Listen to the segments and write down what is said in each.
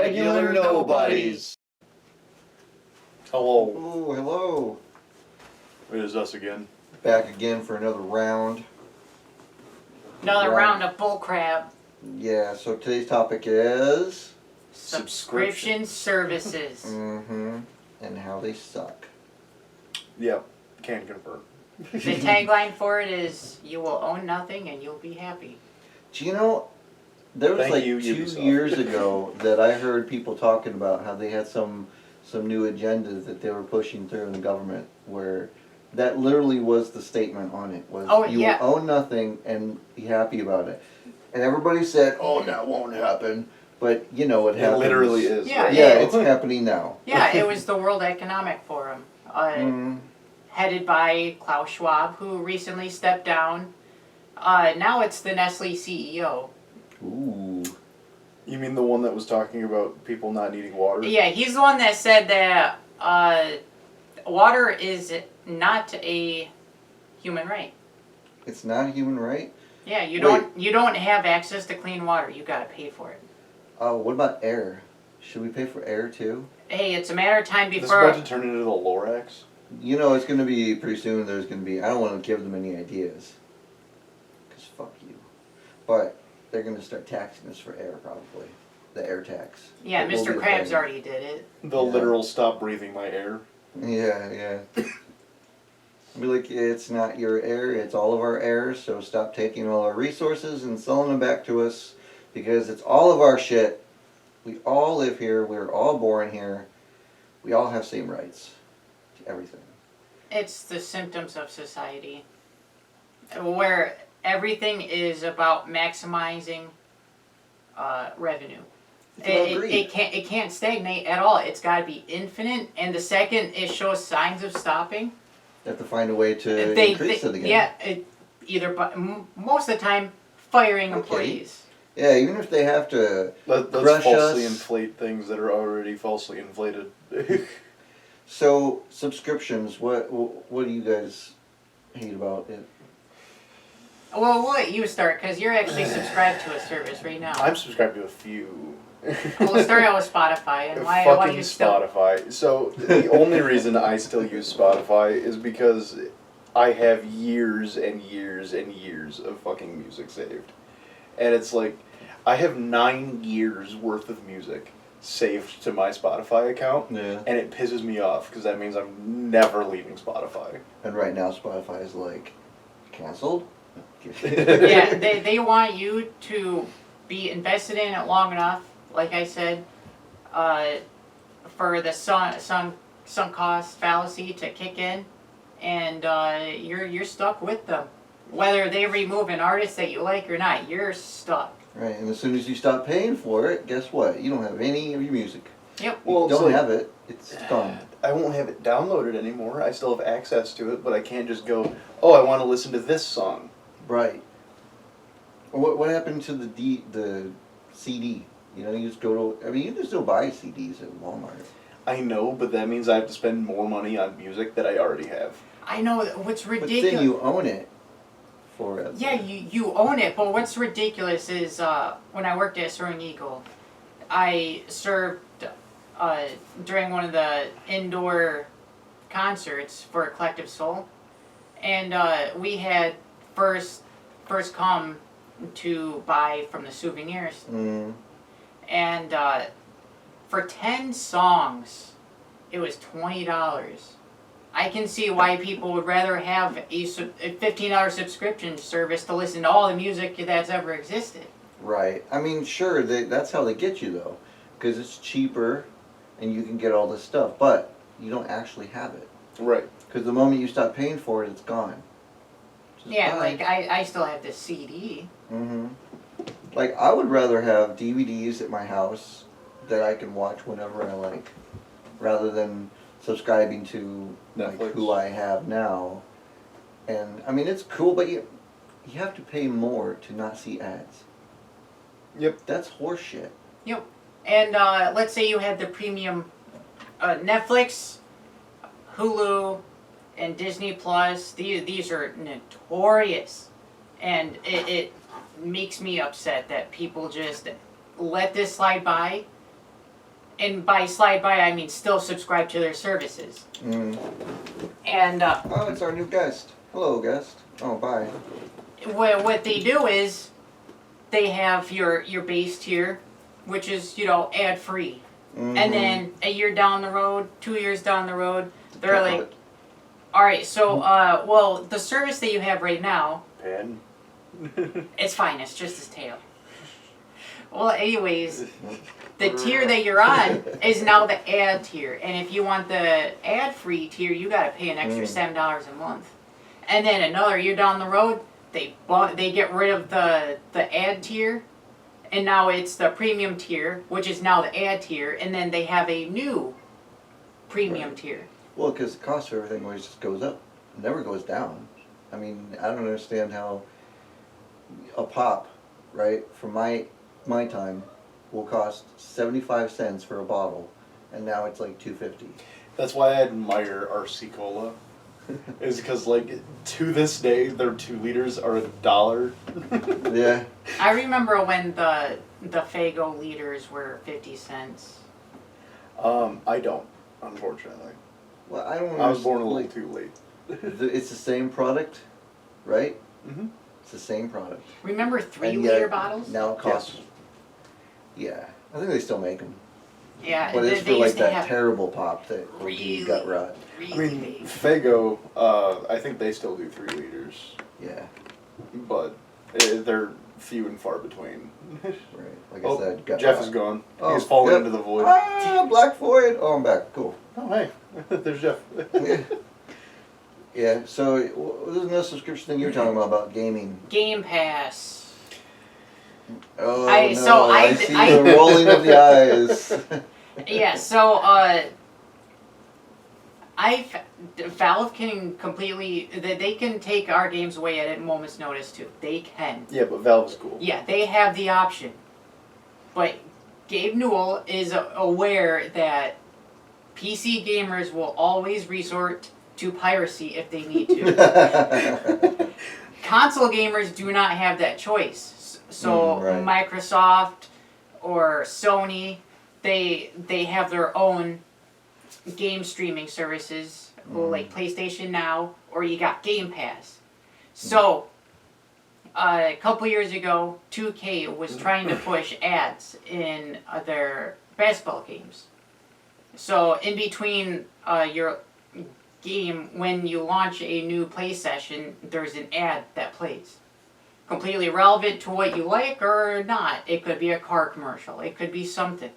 Regular Nobodies. Hello. Oh, hello. It is us again. Back again for another round. Another round of bullcrap. Yeah, so today's topic is... Subscription services. Mm-hmm. And how they suck. Yep, can confirm. The tagline for it is, you will own nothing and you'll be happy. Do you know, there was Thank you, 2 Ubisoft. years ago that I heard people talking about how they had some new agendas that they were pushing through in the government where that literally was the statement on it, was you will own nothing and be happy about it. And everybody said, oh, that won't happen. But you know what happens. It literally is. Yeah, right? Yeah, it's happening now. Yeah, it was the World Economic Forum, headed by Klaus Schwab, who recently stepped down. Now it's the Nestle CEO. Ooh. You mean the one that was talking about people not needing water? Yeah, he's the one that said that water is not a human right. It's not a human right? Yeah, you don't have access to clean water. You gotta pay for it. What about air? Should we pay for air too? Hey, it's a matter of time This is before. about to turn into the Lorax. You know, it's going to be pretty soon. There's going to be. I don't want to give them any ideas. Because fuck you. But they're going to start taxing us for air, probably. The air tax. Yeah, That will Mr. be a Krabs thing. already did it. The literal stop breathing my air. Yeah. Be like, it's not your air, it's all of our air, so stop taking all our resources and selling them back to us, because it's all of our shit. We all live here, we're all born here, we all have same rights to everything. It's the symptoms of society, where everything is about maximizing revenue. It can't stagnate at all. It's got to be infinite, and the second it shows signs of stopping, They have to find a way to increase it again. Yeah, most of the time, firing employees. Yeah, even if they have to Let's crush falsely us. inflate things that are already falsely inflated. So, subscriptions, what do you guys hate about it? Well, we'll let you start, because you're actually subscribed to a service right now. I'm subscribed to a few. Well, let's start out with Spotify, and why Fucking you still... Spotify. So the only reason I still use Spotify is because I have years and years and years of fucking music saved. And it's like, I have 9 years worth of music saved to my Spotify account. Yeah. And it pisses me off, because that means I'm never leaving Spotify. And right now, Spotify is like, canceled? Yeah, they want you to be invested in it long enough, like I said, for the sunk cost fallacy to kick in, and you're stuck with them. Whether they remove an artist that you like or not, you're stuck. Right, and as soon as you stop paying for it, guess what? You don't have any of your music. Yep. Well, You don't have it, it's gone. I won't have it downloaded anymore. I still have access to it, but I can't just go, oh, I want to listen to this song. Right. What happened to the CD? You know, you just go to, I mean, you can still buy CDs at Walmart. I know, but that means I have to spend more money on music that I already have. I know, what's But ridiculous... then you own it forever. Yeah, you own it, but what's ridiculous is when I worked at Soaring Eagle, I served during one of the indoor concerts for Collective Soul, and we had first come to buy from the souvenirs, and for 10 songs, it was $20. I can see why people would rather have a $15 subscription service to listen to all the music that's ever existed. Right. I mean, sure, that's how they get you, though. Because it's cheaper, and you can get all this stuff. But you don't actually have it. Right. Because the moment you stop paying for it, it's gone. Yeah, like, I still have this CD. Like, I would rather have DVDs at my house that I can watch whenever I like, rather than subscribing to like, who I have now. And I mean, it's cool, but you have to pay more to not see ads. Yep. That's horseshit. Yep. And let's say you had the premium Netflix, Hulu, and Disney Plus. These are notorious, and it makes me upset that people just let this slide by and by slide by, I mean still subscribe to their services. Mm. And oh, it's our new guest. Hello, guest. Oh, bye. what they do is they have your base tier, which is, you know, ad free. Mm-hmm. And then a year down the road, 2 years down the road, they're like, all right, so well, the service that you have right now, Pan. it's fine. It's just his tail. Well, anyways, the tier that you're on is now the ad tier, and if you want the ad-free tier, you got to pay an extra $7 a month. And then another year down the road, they get rid of the ad tier, and now it's the premium tier, which is now the ad tier, and then they have a new premium tier. Well, because the cost of everything always just goes up. It never goes down. I mean, I don't understand how a pop, right, from my time, will cost 75 cents for a bottle, and now it's like $2.50. That's why I admire RC Cola. Is because, like, to this day, their 2 liters are $1. Yeah. I remember when the Faygo liters were 50 cents. I don't, unfortunately. Well, I don't. I was born a little too late. It's the same product, right? Mm-hmm. It's the same product. Remember And 3-liter yet, bottles? Now it costs. Yeah, I think they still make them. Yeah, But it's they for like used to that have terrible pop that will give you gut rot. really I mean, big. Faygo, I think they still do 3 liters, Yeah, but they're few and far between. right. Like I said, gut Jeff rot. is gone. Oh, He's fallen yep. into the void. Ah, Black Void. Oh, I'm back. Cool. Oh, hey. There's Jeff. Yeah. Yeah. So there's no subscription thing you're talking about gaming. Game Pass. Oh I- no! so I see the rolling of the eyes. Yeah, so Valve can completely they can take our games away at a moment's notice too. They can. Yeah, but Valve's cool. Yeah, they have the option. But Gabe Newell is aware that PC gamers will always resort to piracy if they need to. Console gamers do not have that choice. So right. Microsoft or Sony, they have their own game streaming services, like PlayStation Now, or you got Game Pass. So a couple years ago, 2K was trying to push ads in their basketball games. So in between your game, when you launch a new play session, there's an ad that plays. Completely relevant to what you like or not. It could be a car commercial. It could be something.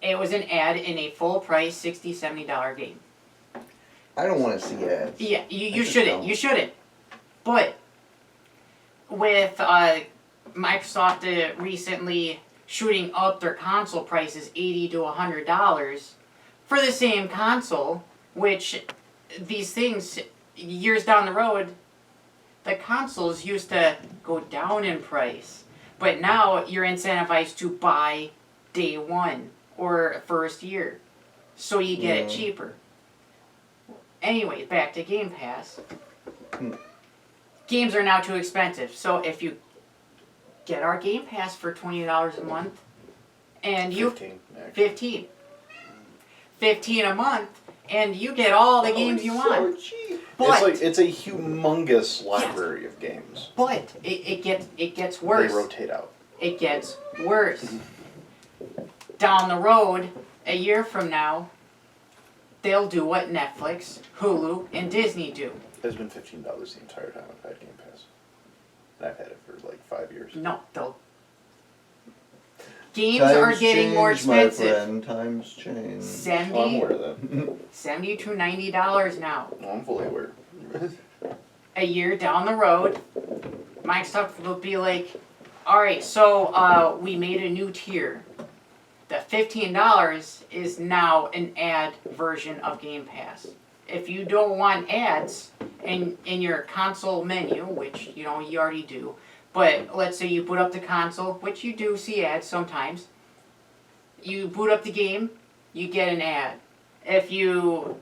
It was an ad in a full price $60, $70 game. I don't want to see ads. Yeah, you shouldn't. You shouldn't. But with Microsoft recently shooting up their console prices $80 to $100 for the same console, which these things, years down the road, the consoles used to go down in price. But now you're incentivized to buy day one or first year. So you get it cheaper. Anyway, back to Game Pass. Games are now too expensive. So if you get our Game Pass for $20 a month, and you 15 a month, and you get all the games you want. So cheap. But It's a humongous library of games. But it gets worse. They rotate out. It gets worse. Down the road, a year from now, they'll do what Netflix, Hulu, and Disney do. It's been $15 the entire time I've had Game Pass. And I've had it for like 5 years. No, they'll. Games are getting more expensive. My friend. Times change. I'm aware of that. $70 to $90 now. I'm fully aware. A year down the road, Microsoft will be like, all right, so we made a new tier. The $15 is now an ad version of Game Pass. If you don't want ads in your console menu, which you already do, but let's say you boot up the console, which you do see ads sometimes. You boot up the game, you get an ad. If you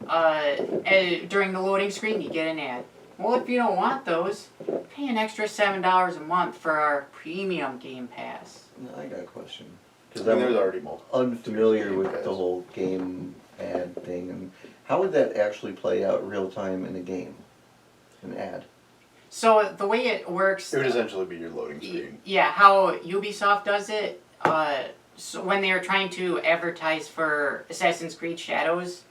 during the loading screen, you get an ad. Well, if you don't want those, pay an extra $7 a month for our premium Game Pass. No, I got a question. Because there's already multiple. Unfamiliar with guys. the whole game ad thing. And how would that actually play out real time in a game? An ad. So the way it works... It would essentially be your loading screen. Yeah, how Ubisoft does it, so when they're trying to advertise for Assassin's Creed Shadows,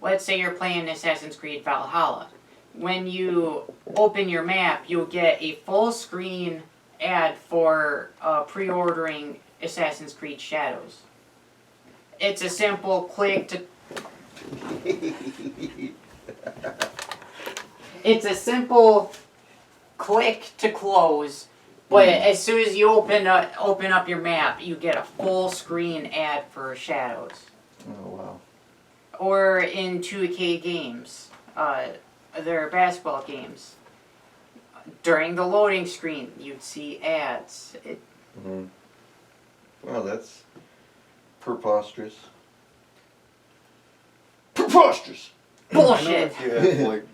let's say you're playing Assassin's Creed Valhalla. When you open your map, you'll get a full screen ad for pre-ordering Assassin's Creed Shadows. It's a simple click to... It's a simple click to close, but as soon as you open up your map, you get a full screen ad for Shadows. Oh, wow. Or in 2K games, their basketball games. During the loading screen, you'd see ads. Well, that's preposterous. Bullshit! I know if you have, like...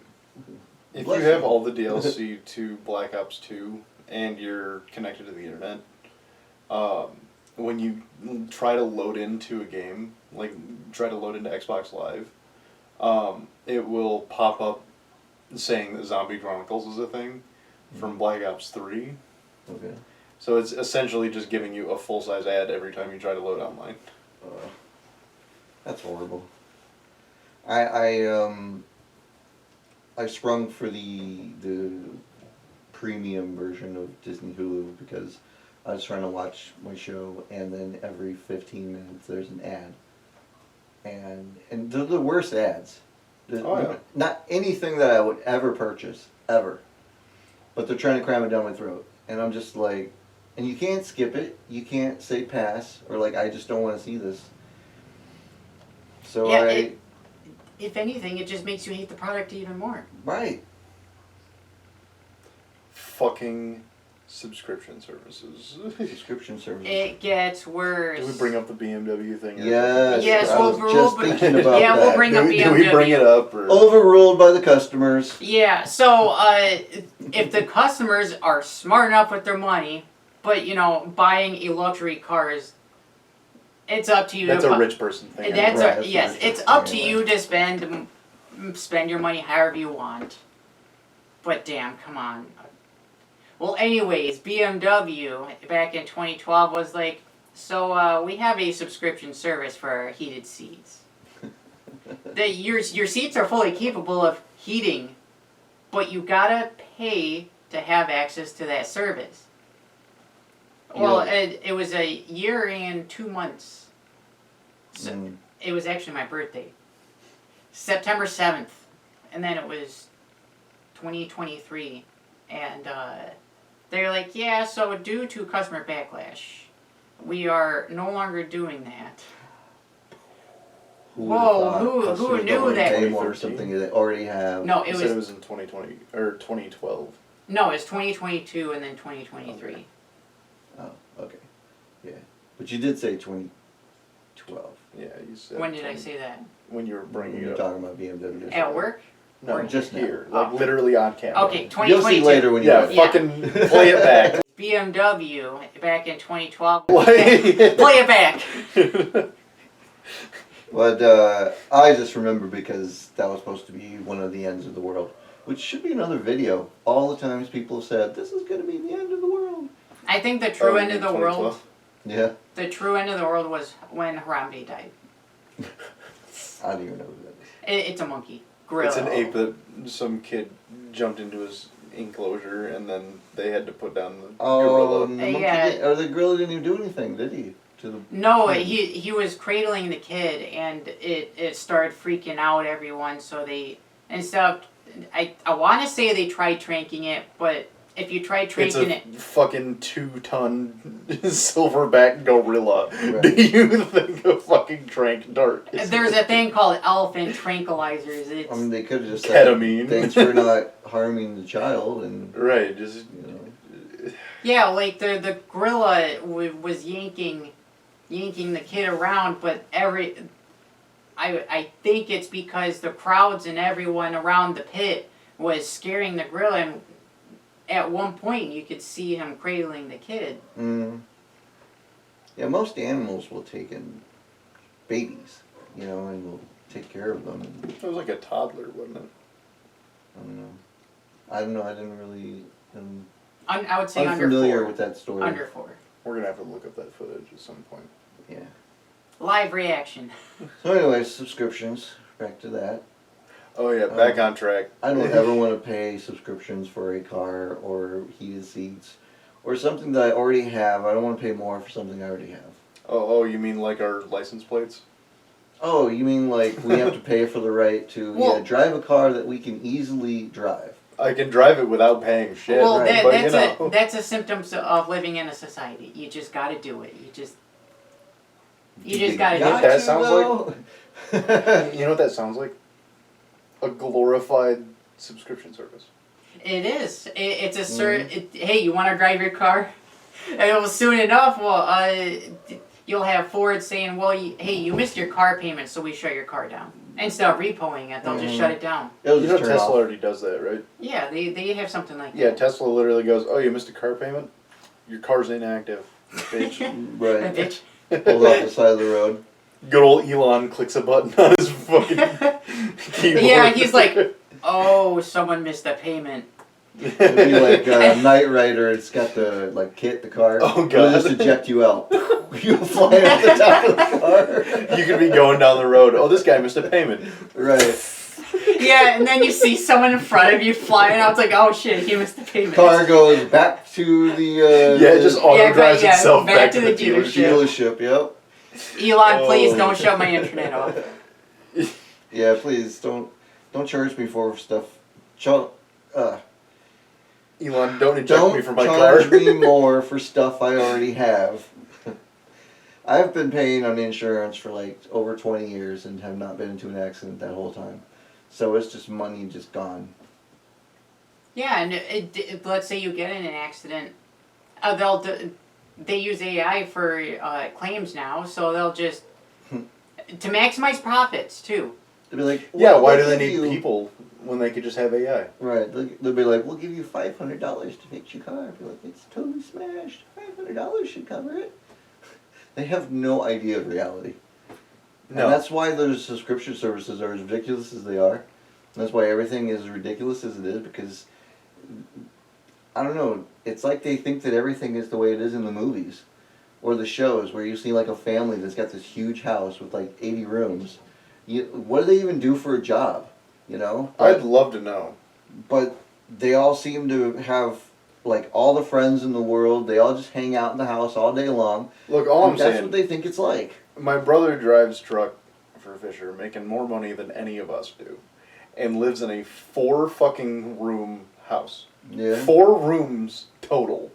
If you have all the DLC to Black Ops 2 and you're connected to the internet, when you try to load into a game, like try to load into Xbox Live, it will pop up saying that Zombie Chronicles is a thing from Black Ops 3. Okay. So it's essentially just giving you a full-size ad every time you try to load online. That's horrible. I sprung for the premium version of Disney Hulu because I was trying to watch my show, and then every 15 minutes there's an ad, and they're the worst ads. Not anything that I would ever purchase ever, but they're trying to cram it down my throat, and I'm just like, and you can't skip it, you can't say pass or like I just don't want to see this. So yeah, if anything, it just makes you hate the product even more. Right. Fucking subscription services. Subscription services. It gets worse. Do we bring up the BMW thing? Yes. Yes, I was just thinking about that. we'll bring up BMW. Do we bring it up? Or? Overruled by the customers. Yeah, so if the customers are smart enough with their money, but buying a luxury car is, it's up to you. That's a rich person thing. Yes, it's up to you to spend your money however you want. But damn, come on. Well, anyways, BMW back in 2012 was like, so we have a subscription service for our heated seats. Your seats are fully capable of heating, but you gotta pay to have access to that service. Well, it was a year and 2 months. So it was actually my birthday. September 7th. And then it was 2023. And they're like, yeah, so due to customer backlash, we are no longer doing that. Who knew that? They want something that they already have. No, it was in 2020 or 2012. No, it's 2022 and then 2023. Okay. Oh, okay. Yeah. But you did say 2012. Yeah, you said. When did I say that? When you were bringing You're it up. talking about BMW. At work? No, or just here. now. Like literally on camera. Okay, 2022. You'll see later when you fucking play it back. BMW back in 2012. Play it back. But I just remember because that was supposed to be one of the ends of the world, which should be another video. All the times people have said, this is going to be the end of the world. I think the true end of the world... Yeah. The true end of the world was when Harambe died. I don't even know who that is. It's a monkey. Gorilla. It's an ape that some kid jumped into his enclosure and then they had to put down the gorilla. The gorilla didn't even do anything, did he? No, he was cradling the kid and it started freaking out everyone, so they, instead of, I want to say they tried tranking it, but if you try tranking it... It's a fucking 2-ton silverback gorilla. Right. Do you think a fucking trank dart is... There's a thing called elephant tranquilizers. It's, I mean, they could have just ketamine. said, thanks for not harming the child, and... Right, just... Yeah, like the gorilla was yanking the kid around, but I think it's because the crowds and everyone around the pit was scaring the gorilla, and at one point you could see him cradling the kid. Yeah, most animals will take in babies, you know, and will take care of them. And, It was like a toddler, wasn't it? I don't know. I don't know. I didn't really. I would say unfamiliar under 4. with that story. Under 4. We're gonna have to look up that footage at some point. Yeah. Live reaction. So, anyway, subscriptions. Back to that. Oh yeah, back on track. I don't ever want to pay subscriptions for a car or heated seats or something that I already have. I don't want to pay more for something I already have. Oh, you mean like our license plates? Oh, you mean like we have to pay for the right to drive a car that we can easily drive? I can drive it without paying shit. Well, right. that's a symptom of living in a society. You just got to do it. You just got to do it. That sounds like. You know what that sounds like? A glorified subscription service. It is. It's a hey, you want to drive your car? And well, soon enough, you'll have Ford saying, well, hey, you missed your car payment, so we shut your car down. Instead of repoing it, they'll just shut it down. It'll You just know turn Tesla off. already does that, right? Yeah, they have something like Yeah, that. Tesla literally goes, oh, you missed a car payment? Your car's inactive, bitch. Right. Bitch. Pulled off the side of the road. Good old Elon clicks a button on his fucking keyboard. Yeah, he's like, oh, someone missed a payment. It'd be like Knight Rider. It's got the kit, the car. Oh, God. It'll just eject you out. You fly off the top of the car. You could be going down the road. Oh, this guy missed a payment. Right. Yeah, and then you see someone in front of you flying out. It's like, oh shit, he missed the payment. Car goes back to the. Yeah, it just auto drives itself back back to the dealership. Yep. Elon, please don't shut my internet off. Yeah, please don't charge me for stuff. Elon, don't eject me from my car. Don't charge me more for stuff I already have. I've been paying on insurance for over 20 years and have not been into an accident that whole time. So it's just money just gone. Yeah, and let's say you get in an accident, they use AI for claims now, so they'll just to maximize profits too. They'll be like, Yeah, well, why we'll do they give need you- people when they could just have AI? Right, they'll be like, we'll give you $500 to fix your car. I'll be like, it's totally smashed. $500 should cover it. They have no idea of reality. No. And that's why those subscription services are as ridiculous as they are. And that's why everything is as ridiculous as it is, because, I don't know, it's like they think that everything is the way it is in the movies. Or the shows where you see a family that's got this huge house with 80 rooms. What do they even do for a job? You know? I'd love to know. But they all seem to have all the friends in the world. They all just hang out in the house all day long. Look, all I'm That's saying, what they think it's like. my brother drives truck for Fisher, making more money than any of us do, and lives in a 4 fucking room house. Yeah. 4 rooms total.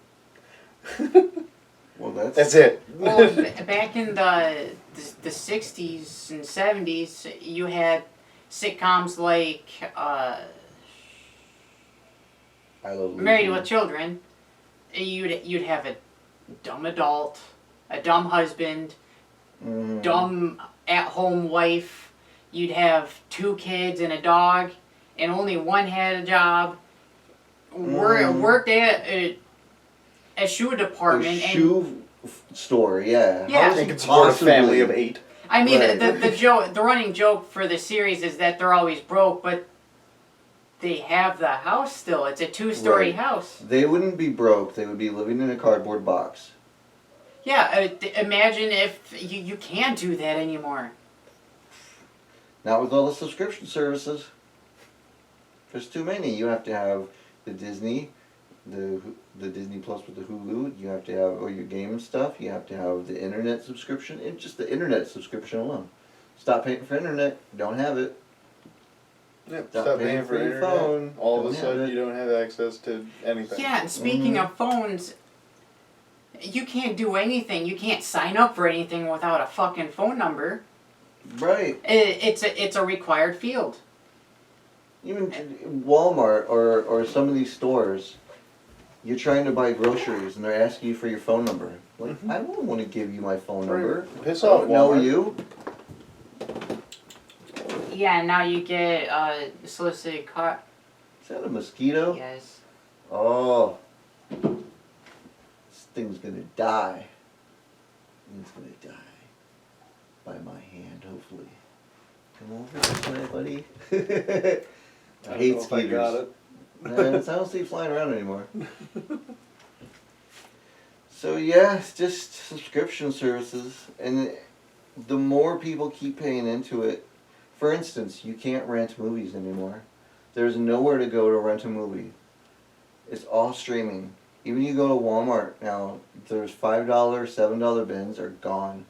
Well, That's it. Well, back in the 60s and 70s, you had sitcoms like I love Married Lucy. with Children. You'd have a dumb adult, a dumb husband, dumb at-home wife. You'd have 2 kids and a dog, and only one had a job. Worked at a shoe department. Store, yeah. Yeah. How is They he could support a family possibly- of 8. I mean, Right. the running joke for the series is that they're always broke, but they have the house still. It's a 2-story Right. house. They wouldn't be broke. They would be living in a cardboard box. Yeah, imagine if you can't do that anymore. Not with all the subscription services. There's too many. You have to have the Disney, the Disney Plus with the Hulu. You have to have all your game stuff. You have to have the internet subscription. And just the internet subscription alone. Stop paying for internet. Don't have it. Yep, Stop stop paying paying for for your internet. phone. All of a Don't have sudden, it. you don't have access to anything. Yeah, and speaking of phones, you can't do anything. You can't sign up for anything without a fucking phone number. Right. It's a required field. Even Walmart or some of these stores, you're trying to buy groceries and they're asking you for your phone number. Like, I don't want to give you my phone number. Piss I off, don't know Walmart. you. Yeah, and now you get solicited car. Is that a mosquito? Yes. Oh. This thing's gonna die. And it's gonna die. By my hand, hopefully. Come over this way, buddy. I hate skeeters. I got it. I don't see flying around anymore. So yeah, it's just subscription services, and the more people keep paying into it. For instance, you can't rent movies anymore. There's nowhere to go to rent a movie. It's all streaming. Even you go to Walmart now, there's $5, $7 bins are gone.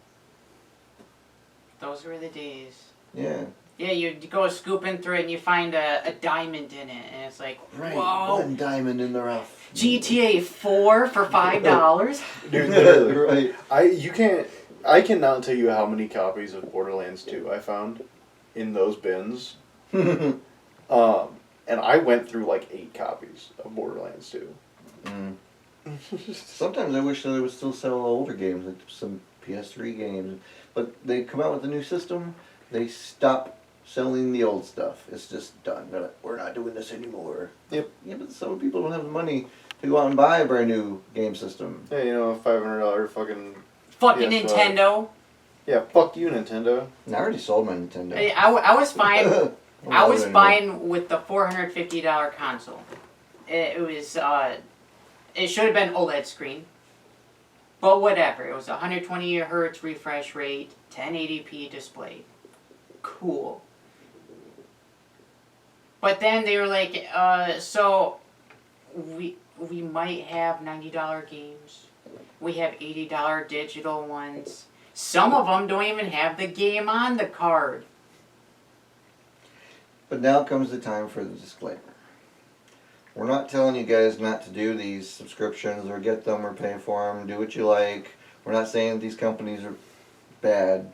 Those were the days. Yeah. Yeah, you go scooping through it and you find a diamond in it, and it's like, Right, whoa. one diamond in the rough. GTA 4 for $5? Dude, literally. Right. I cannot tell you how many copies of Borderlands 2 I found in those bins. And I went through like 8 copies of Borderlands 2. Mm. Sometimes I wish that they would still sell older games, like some PS3 games. But they come out with a new system, they stop selling the old stuff. It's just done. They're like, we're not doing this anymore. Yep. Yeah, but some people don't have the money to go out and buy a brand new game system. Yeah, you know, $500 fucking... Fucking PS5. Nintendo. Yeah, fuck you, Nintendo. And I already sold my Nintendo. I was fine. I was anymore. fine with the $450 console. It was, it should have been OLED screen. But whatever. It was 120 hertz refresh rate, 1080p display. Cool. But then they were like, so we might have $90 games. We have $80 digital ones. Some of them don't even have the game on the card. But now comes the time for the disclaimer. We're not telling you guys not to do these subscriptions or get them or pay for them. Do what you like. We're not saying these companies are bad.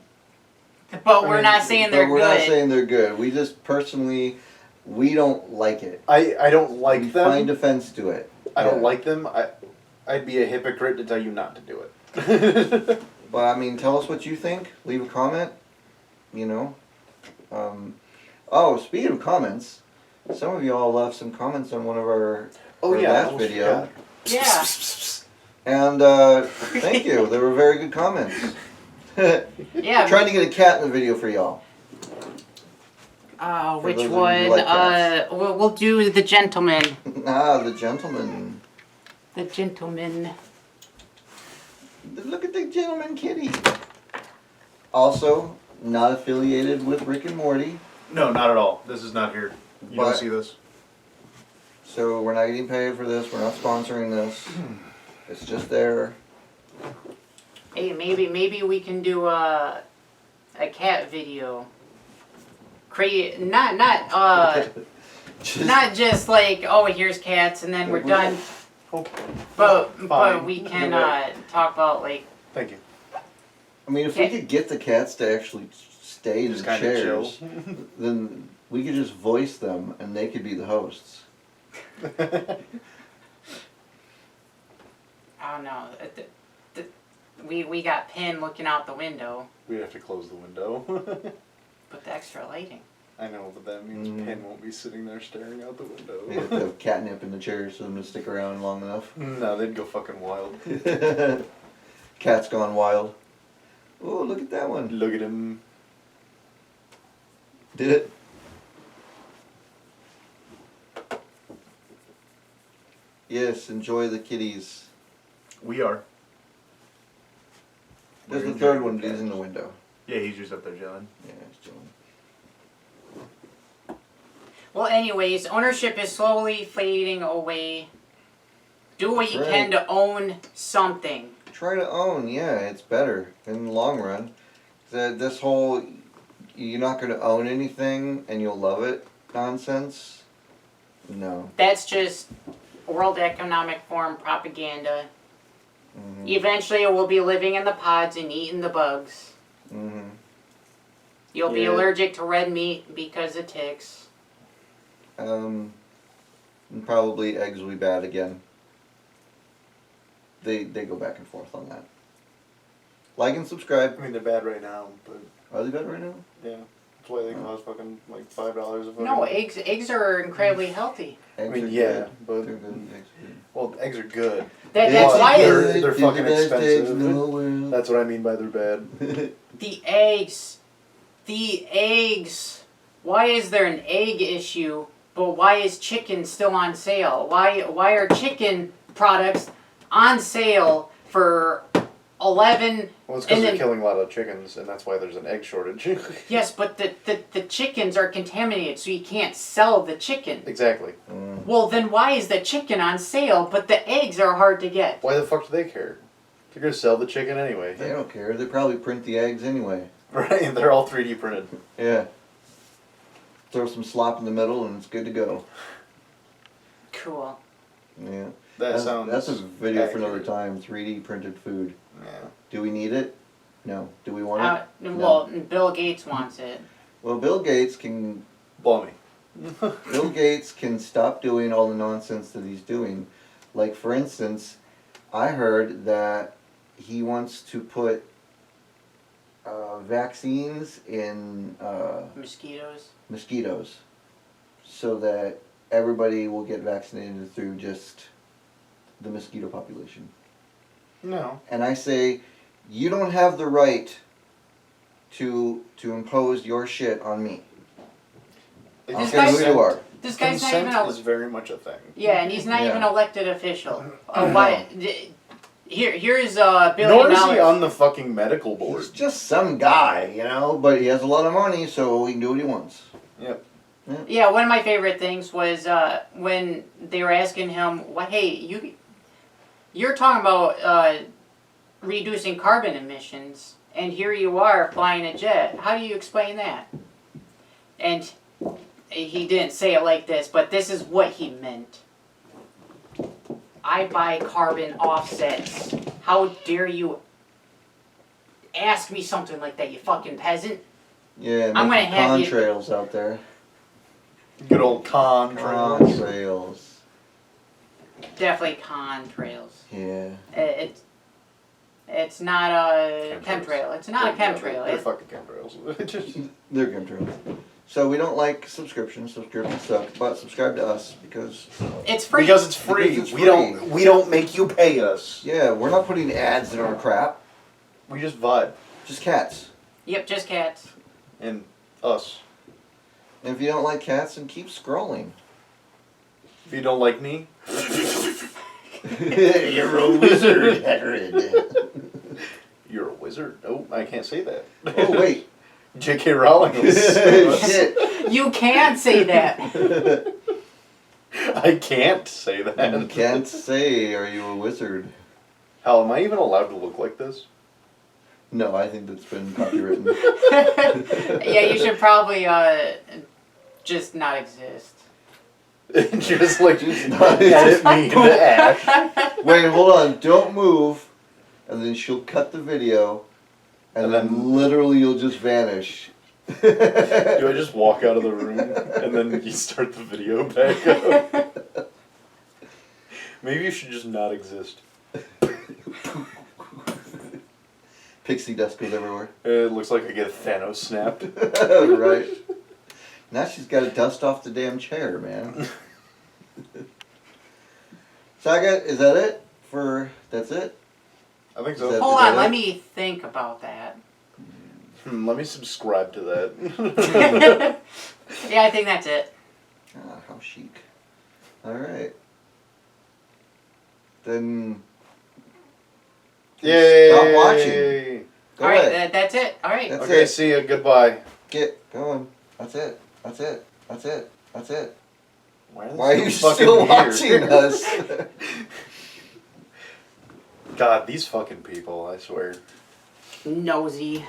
But we're not saying they're we're good. Not saying they're good. We just personally, we don't like it. I don't like we them. find offense to it. I don't like them. I'd be a hypocrite to tell you not to do it. Well, I mean, tell us what you think. Leave a comment. You know. Oh, speaking of comments, some of y'all left some comments on one of our last video. Yeah. And thank you. They were very good comments. Yeah. Trying to get a cat in the video for y'all. Which those of you one? who like cats. We'll do the gentleman. The gentleman. The gentleman. Look at the gentleman kitty. Also, not affiliated with Rick and Morty. No, not at all. This is not here. You don't see this. So we're not getting paid for this. We're not sponsoring this. It's just there. Hey, maybe we can do a cat video. Create not just like, oh, here's cats and then we're done. But we can talk about like. Thank you. I mean, if we could get the cats to actually stay in the kinda chairs, then we could just voice them and they could be the hosts. I don't know. We got Pin looking out the window. We'd have to close the window. Put the extra lighting. I know, but that means Pin won't be sitting there staring out the window. We have to have catnip in the chairs for them to stick around long enough. No, they'd go fucking wild. Cat's gone wild. Oh, look at that one. Look at him. Did it? Yes, enjoy the kitties. We are. There's the third one, but he's in the window. Yeah, he's just up there chilling. Yeah, he's chilling. Well, anyways, ownership is slowly fading away. Do what you can to own something. Try to own, yeah, it's better in the long run. This whole, you're not going to own anything and you'll love it nonsense, no. That's just World Economic Forum propaganda. Mm-hmm. Eventually we'll be living in the pods and eating the bugs. Mm-hmm. You'll be allergic to red meat because of ticks. And probably eggs will be bad again. They go back and forth on that. Like and subscribe. I mean, they're bad right now, but... Are they bad right now? Yeah. That's why they cost fucking like $5 a fucking. No, eggs are incredibly healthy. Eggs I mean, are yeah, good. but They're good. Eggs are good. well, eggs are good. That's But why they're the fucking best eggs expensive. in the world. That's what I mean by they're bad. the eggs. Why is there an egg issue? But why is chicken still on sale? Why are chicken products on sale for 11? Well, it's because they're killing a lot of chickens, and that's why there's an egg shortage. Yes, but the chickens are contaminated, so you can't sell the chicken. Exactly. Well, then why is the chicken on sale, but the eggs are hard to get? Why the fuck do they care? They're gonna sell the chicken anyway. They don't care. They probably print the eggs anyway. Right? They're all 3D printed. Yeah. Throw some slop in the middle and it's good to go. Cool. Yeah. That's a video for another accurate. time. 3D printed food. Yeah. Do we need it? No. Do we want it? Well, Bill Gates wants it. Well, Bill Gates can Blow me. Bill Gates can stop doing all the nonsense that he's doing. Like, for instance, I heard that he wants to put vaccines in mosquitoes so that everybody will get vaccinated through just the mosquito population. No. And I say, you don't have the right to impose your shit on me. I don't care who you are. This guy's not Consent even is very much a thing. Yeah, and he's not Yeah. even elected official. Why? Here's $1 billion. Nor is he on the fucking medical board. He's just some guy, you know, but he has a lot of money, so he can do what he wants. Yep. Yeah, one of my favorite things was when they were asking him, "Well, hey, you're talking about reducing carbon emissions, and here you are flying a jet. How do you explain that?" And he didn't say it like this, but this is what he meant. I buy carbon offsets. How dare you ask me something like that, you fucking peasant? Yeah, I'm gonna have you- contrails out there. Good old contrails. Contrails. Definitely contrails. Yeah. It's not a chemtrail. It's not a chemtrail. They're fucking chemtrails. They're chemtrails. So we don't like subscriptions. Subscriptions suck. But subscribe to us because It's free. Because it's free. Because it's we free. we don't make you pay us. yeah, we're not putting ads in our crap. We just vibe. Just cats. Yep, just cats. And us. And if you don't like cats, then keep scrolling. If you don't like me, You're a wizard, Hagrid. you're a wizard. No, I can't say that. Oh wait. J.K. Rowling. Shit. You can say that. I can't say You that. can't say, are you a wizard? Hell, am I even allowed to look like this? No, I think that's been copywritten. Yeah, you should probably just not exist. Just like not edit me into ash. Wait, hold on. Don't move. And then she'll cut the video. And then literally you'll just vanish. Do I just walk out of the room and then you start the video back up? Maybe you should just not exist. Pixie dust goes everywhere. It looks like I get Thanos snapped. Right. Now she's got to dust off the damn chair, man. Saga, is that it? That's it? I think Is so. that- Hold on, let me think about that. Let me subscribe to that. Yeah, I think that's it. Ah, how chic. Alright. Then... Yay! Stop watching. Go Alright, ahead. that's it. Alright. That's Okay, it. see ya. Goodbye. Get going. That's it. That's it. That's it. That's it. Why Why are you fucking still here? watching us? God, these fucking people, I swear. Nosy.